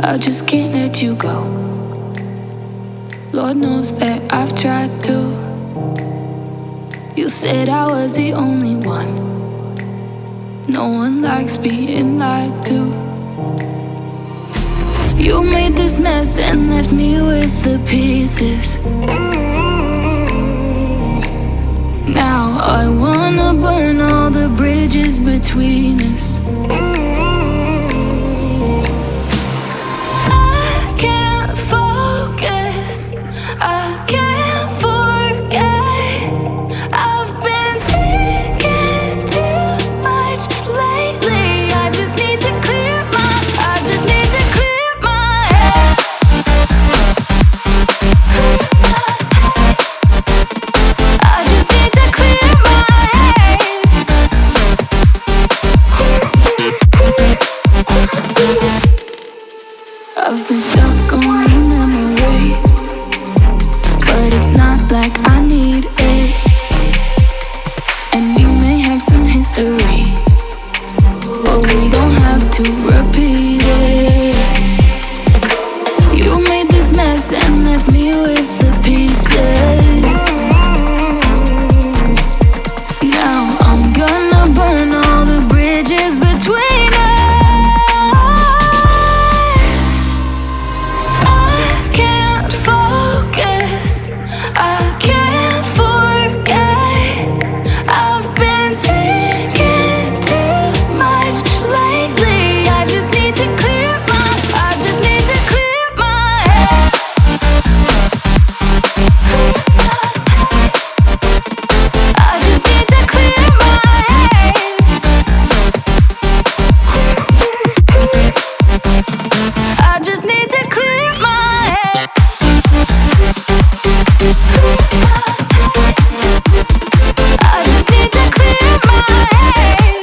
I just can't let you go. Lord knows that I've tried to. You said I was the only one. No one likes being lied to. You made this mess and left me with the pieces. Now I wanna burn all the bridges between us. I can't focus, I can't forget. I've been thinking too much lately. I just need to clear my head. I just need to clear my head. I've been stuck on your memory, but it's not like I need it. And we may have some history, but we don't have to repeat it. You made this mess and left me with the pieces. Now I'm gonna burn all the bridges between us. I can't focus, I can't forget. I've been thinking too much lately. I just need to clear my head. I just need to clear my head. I just need to clear my head. I just need to clear my head.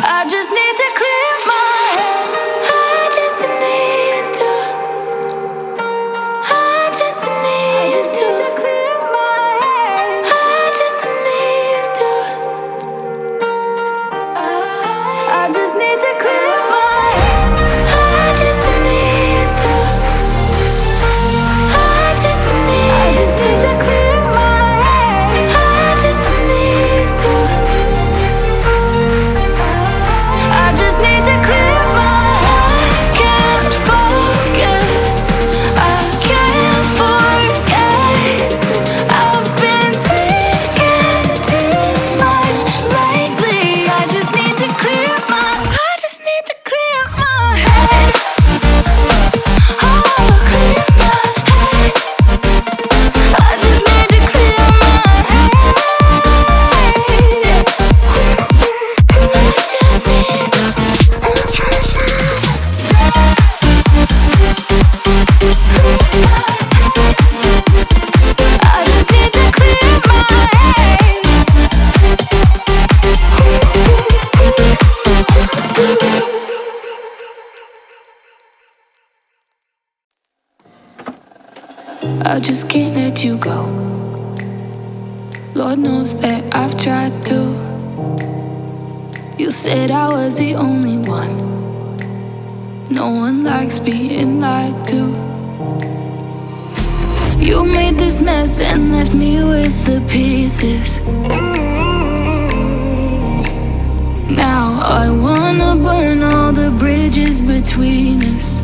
I just need to clear my head. I just need to. I just need to clear my head. I just need to. I just need to clear my head. I just need to. I just need to clear my head. I just need to. I just need to clear my head. I can't focus, I can't forget. I've been thinking too much lately. I just need to clear my head. Oh, clear my head. I just need to clear my head. I just need to clear my head. I just can't let you go. Lord knows that I've tried to. You said I was the only one. No one likes being lied to. You made this mess and left me with the pieces. Now I wanna burn all the bridges between us.